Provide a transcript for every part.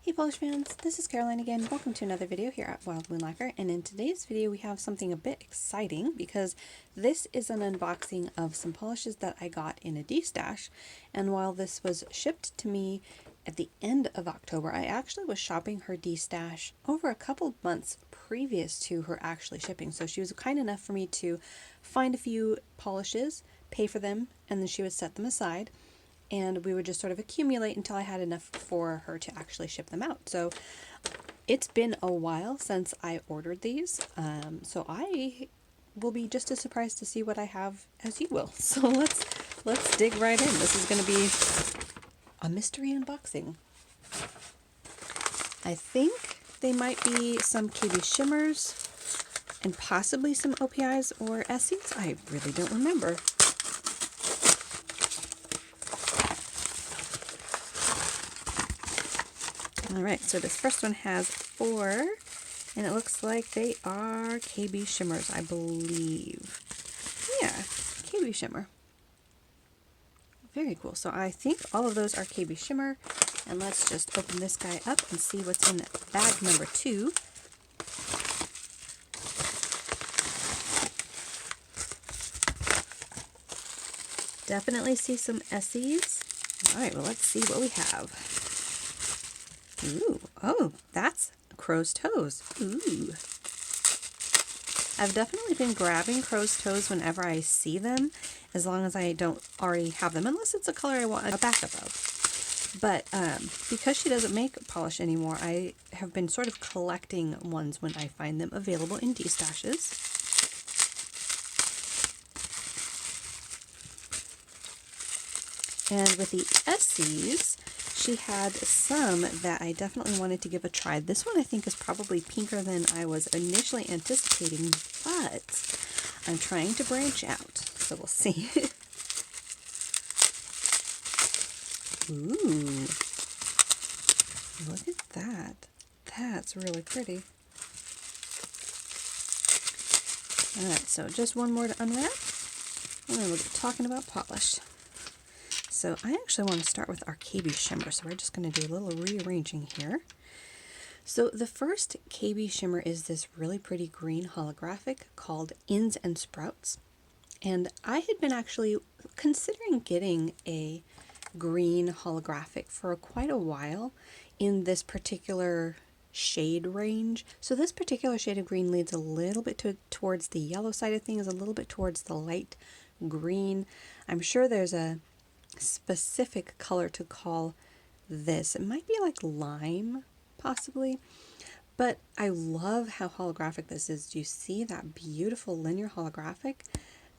Hey polish fans, this is Caroline again. Welcome to another video here at Wild Moon Lacquer, and in today's video we have something a bit exciting because this is an unboxing of some polishes that I got in a Destash, and while this was shipped to me at the end of October, I actually was shopping her Destash over a couple of months previous to her actually shipping, so she was kind enough for me to find a few polishes, pay for them, and then she would set them aside. And we would just sort of accumulate until I had enough for her to actually ship them out. So it's been a while since I ordered these, so I will be just as surprised to see what I have as you will. So let's dig right in. This is going to be a mystery unboxing. I think they might be some KB shimmers and possibly some OPIs or Essies. I really don't remember. Alright, so this first one has 4, and it looks like they are KB shimmers, I believe. Yeah, KB shimmer. Very cool. So I think all of those are KB shimmer, and let's just open this guy up and see what's in bag number 2. Definitely see some Essies. Alright, well let's see what we have. Ooh, oh, that's crow's toes. Ooh. I've definitely been grabbing crow's toes whenever I see them, as long as I don't already have them, unless it's a color I want a backup of. But because she doesn't make polish anymore, I have been sort of collecting ones when I find them available in Destashes. And with the Essies, she had some that I definitely wanted to give a try. This one I think is probably pinker than I was initially anticipating, but I'm trying to branch out, so we'll see. Ooh, look at that. That's really pretty. Alright, so just one more to unwrap, and then we'll get talking about polish. So I actually want to start with our KB shimmer, so we're just going to do a little rearranging here. So the first KB shimmer is this really pretty green holographic called Ins and Sprouts. And I had been actually considering getting a green holographic for quite a while in this particular shade range. So this particular shade of green leads a little bit towards the yellow side of things, a little bit towards the light green. I'm sure there's a specific color to call this. It might be like lime, possibly, but I love how holographic this is. Do you see that beautiful linear holographic?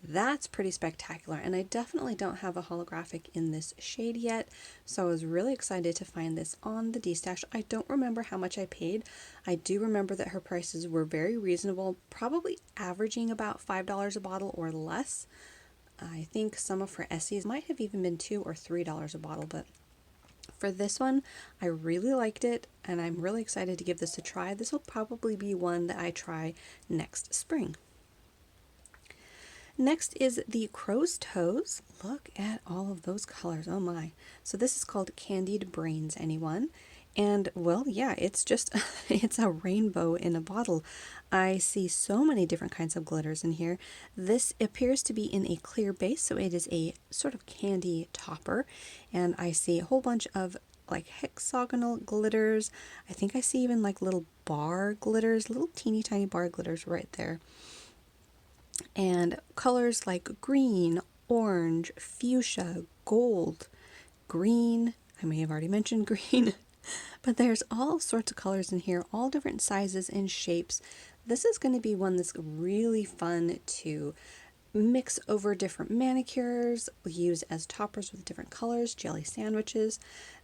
That's pretty spectacular, and I definitely don't have a holographic in this shade yet, so I was really excited to find this on the Destash. I don't remember how much I paid. I do remember that her prices were very reasonable, probably averaging about $5 a bottle or less. I think some of her Essies might have even been $2 or $3 a bottle, but for this one, I really liked it, and I'm really excited to give this a try. This will probably be one that I try next spring. Next is the crow's toes. Look at all of those colors. Oh my. So this is called Candied Brains, anyone? And well, yeah, it's just, it's a rainbow in a bottle. I see so many different kinds of glitters in here. This appears to be in a clear base, so it is a sort of candy topper. And I see a whole bunch of like hexagonal glitters. I think I see even like little bar glitters, little teeny tiny bar glitters right there. And colors like green, orange, fuchsia, gold, green. I may have already mentioned green. But there's all sorts of colors in here, all different sizes and shapes. This is going to be one that's really fun to mix over different manicures, use as toppers with different colors, jelly sandwiches.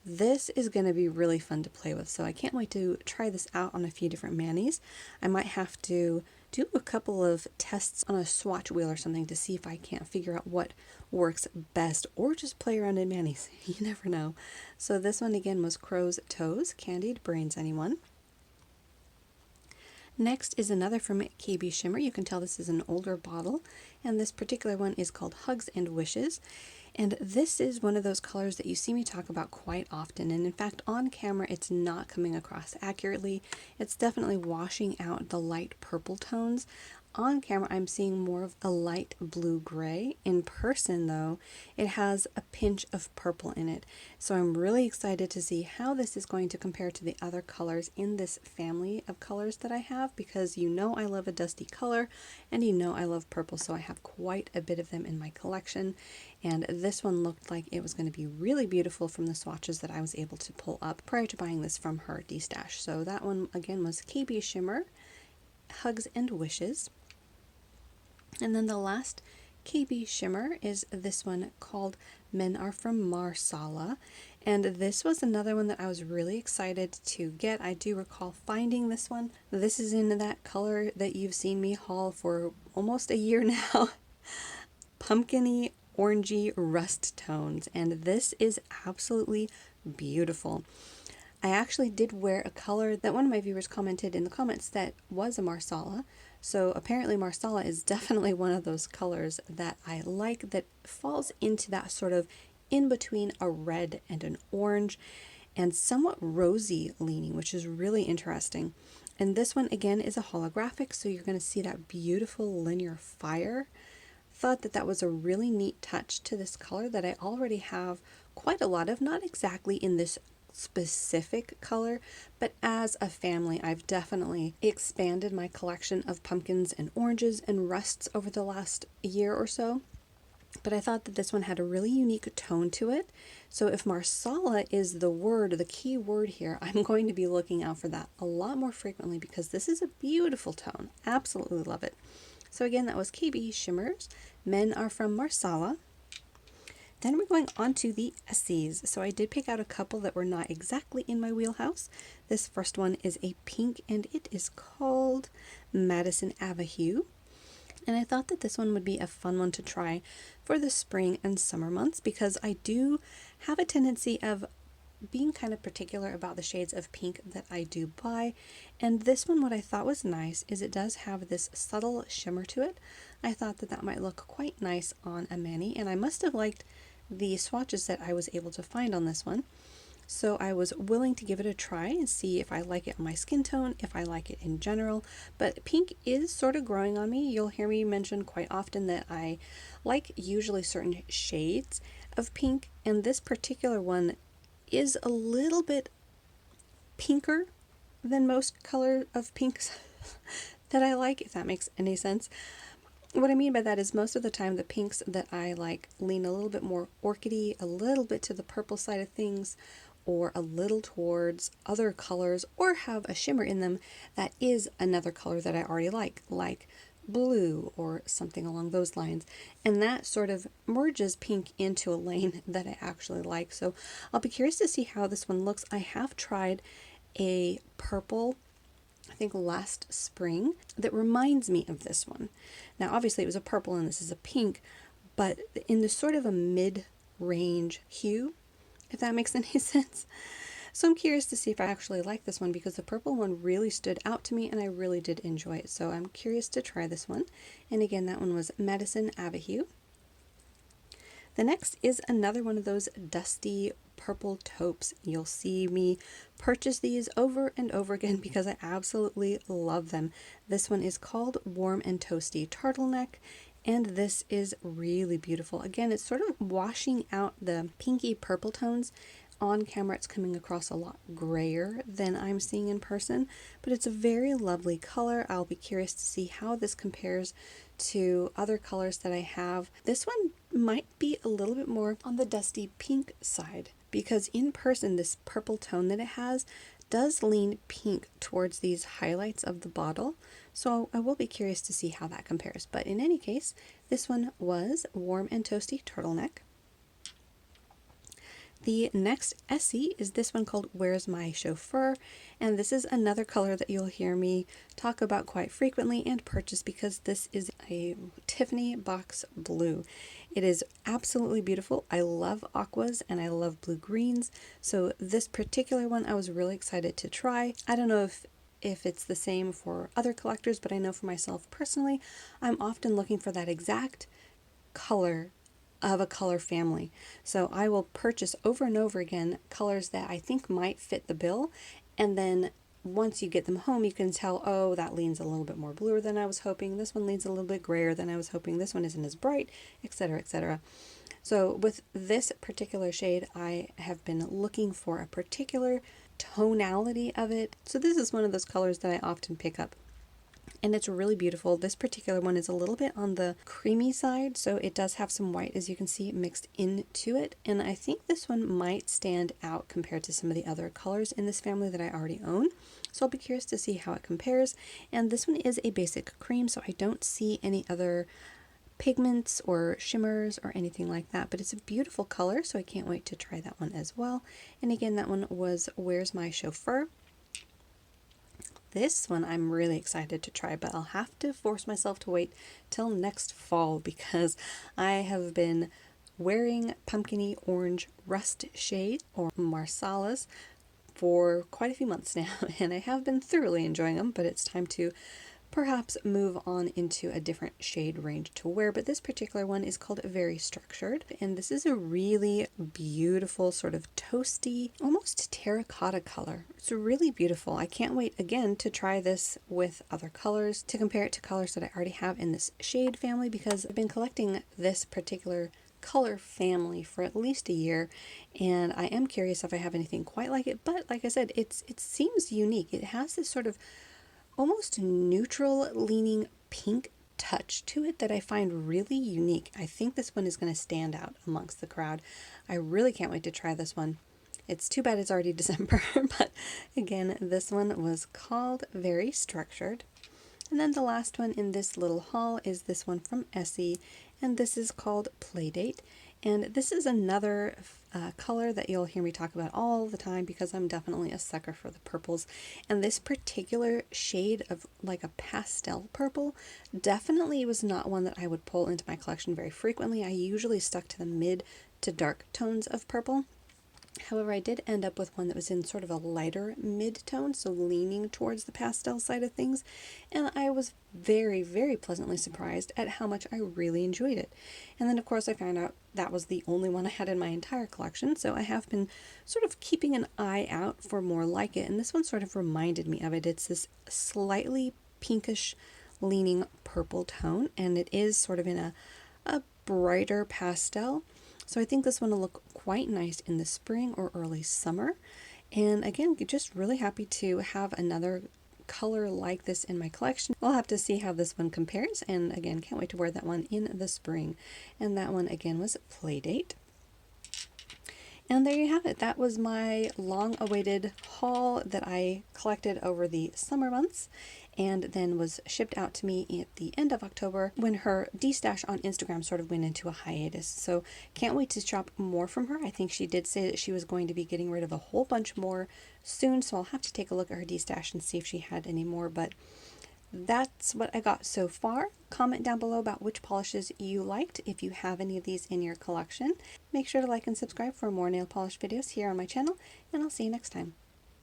This is going to be really fun to play with, so I can't wait to try this out on a few different manis. I might have to do a couple of tests on a swatch wheel or something to see if I can't figure out what works best, or just play around in manis. You never know. So this one again was Crow's Toes, Candied Brains, anyone? Next is another from KB Shimmer. You can tell this is an older bottle, and this particular one is called Hugs and Wishes. And this is one of those colors that you see me talk about quite often, and in fact on camera it's not coming across accurately. It's definitely washing out the light purple tones. On camera I'm seeing more of a light blue-gray. In person though, it has a pinch of purple in it. So I'm really excited to see how this is going to compare to the other colors in this family of colors that I have, because you know I love a dusty color and you know I love purple, so I have quite a bit of them in my collection. And this one looked like it was going to be really beautiful from the swatches that I was able to pull up prior to buying this from her Destash. So that one again was KB Shimmer, Hugs and Wishes. And then the last KB Shimmer is this one called Men Are From Marsala. And this was another one that I was really excited to get. I do recall finding this one. This is in that color that you've seen me haul for almost a year now. Pumpkin-y, orangey rust tones. And this is absolutely beautiful. I actually did wear a color that one of my viewers commented in the comments that was a Marsala. So apparently Marsala is definitely one of those colors that I like, that falls into that sort of in between a red and an orange and somewhat rosy leaning, which is really interesting. And this one again is a holographic, so you're going to see that beautiful linear fire. Thought that that was a really neat touch to this color that I already have quite a lot of, not exactly in this specific color, but as a family I've definitely expanded my collection of pumpkins and oranges and rusts over the last year or so. But I thought that this one had a really unique tone to it. So if Marsala is the word, the key word here, I'm going to be looking out for that a lot more frequently, because this is a beautiful tone. Absolutely love it. So again, that was KB Shimmers, Men Are From Marsala. Then we're going on to the Essies. So I did pick out a couple that were not exactly in my wheelhouse. This first one is a pink and it is called Madison Ave. And I thought that this one would be a fun one to try for the spring and summer months, because I do have a tendency of being kind of particular about the shades of pink that I do buy. And this one, what I thought was nice is it does have this subtle shimmer to it. I thought that that might look quite nice on a mani, and I must have liked the swatches that I was able to find on this one. So I was willing to give it a try and see if I like it on my skin tone, if I like it in general. But pink is sort of growing on me. You'll hear me mention quite often that I like usually certain shades of pink, and this particular one is a little bit pinker than most color of pinks that I like, if that makes any sense. What I mean by that is most of the time the pinks that I like lean a little bit more orchidy, a little bit to the purple side of things, or a little towards other colors, or have a shimmer in them that is another color that I already like blue or something along those lines. And that sort of merges pink into a lane that I actually like. So I'll be curious to see how this one looks. I have tried a purple, I think last spring, that reminds me of this one. Now obviously it was a purple and this is a pink, but in the sort of a mid-range hue, if that makes any sense. So I'm curious to see if I actually like this one, because the purple one really stood out to me and I really did enjoy it. So I'm curious to try this one. And again, that one was Madison Ave. The next is another one of those dusty purple taupes. You'll see me purchase these over and over again because I absolutely love them. This one is called Warm and Toasty Turtleneck, and this is really beautiful. Again, it's sort of washing out the pinky purple tones. On camera it's coming across a lot grayer than I'm seeing in person, but it's a very lovely color. I'll be curious to see how this compares to other colors that I have. This one might be a little bit more on the dusty pink side, because in person this purple tone that it has does lean pink towards these highlights of the bottle. So I will be curious to see how that compares. But in any case, this one was Warm and Toasty Turtleneck. The next Essie is this one called Where's My Chauffeur, and this is another color that you'll hear me talk about quite frequently and purchase, because this is a Tiffany box blue. It is absolutely beautiful. I love aquas and I love blue greens, so this particular one I was really excited to try. I don't know if it's the same for other collectors, but I know for myself personally, I'm often looking for that exact color of a color family. So I will purchase over and over again colors that I think might fit the bill, and then once you get them home, you can tell, oh, that leans a little bit more bluer than I was hoping. This one leans a little bit grayer than I was hoping. This one isn't as bright, etc., etc. So with this particular shade, I have been looking for a particular tonality of it. So this is one of those colors that I often pick up, and it's really beautiful. This particular one is a little bit on the creamy side, so it does have some white, as you can see, mixed into it, and I think this one might stand out compared to some of the other colors in this family that I already own. So I'll be curious to see how it compares. And this one is a basic cream, so I don't see any other pigments or shimmers or anything like that, but it's a beautiful color, so I can't wait to try that one as well. And again, that one was Where's My Chauffeur. This one I'm really excited to try, but I'll have to force myself to wait till next fall because I have been wearing pumpkiny orange rust shade, or Marsalas, for quite a few months now, and I have been thoroughly enjoying them, but it's time to perhaps move on into a different shade range to wear. But this particular one is called Very Structured, and this is a really beautiful sort of toasty, almost terracotta color. It's really beautiful. I can't wait again to try this with other colors, to compare it to colors that I already have in this shade family, because I've been collecting this particular color family for at least a year, and I am curious if I have anything quite like it. But like I said, it seems unique. It has this sort of almost neutral leaning pink touch to it that I find really unique. I think this one is going to stand out amongst the crowd. I really can't wait to try this one. It's too bad it's already December, but again, this one was called Very Structured. And then the last one in this little haul is this one from Essie, and this is called Playdate. And this is another color that you'll hear me talk about all the time because I'm definitely a sucker for the purples. And this particular shade of like a pastel purple definitely was not one that I would pull into my collection very frequently. I usually stuck to the mid to dark tones of purple. However, I did end up with one that was in sort of a lighter mid-tone, so leaning towards the pastel side of things, and I was very, very pleasantly surprised at how much I really enjoyed it. And then, of course, I found out that was the only one I had in my entire collection, so I have been sort of keeping an eye out for more like it, and this one sort of reminded me of it. It's this slightly pinkish leaning purple tone, and it is sort of in a brighter pastel. So I think this one will look quite nice in the spring or early summer. And again, just really happy to have another color like this in my collection. We'll have to see how this one compares. And again, can't wait to wear that one in the spring. And that one again was Playdate. And there you have it. That was my long-awaited haul that I collected over the summer months and then was shipped out to me at the end of October when her Destash on Instagram sort of went into a hiatus. So can't wait to shop more from her. I think she did say that she was going to be getting rid of a whole bunch more soon, so I'll have to take a look at her Destash and see if she had any more. But that's what I got so far. Comment down below about which polishes you liked, if you have any of these in your collection. Make sure to like and subscribe for more nail polish videos here on my channel, and I'll see you next time.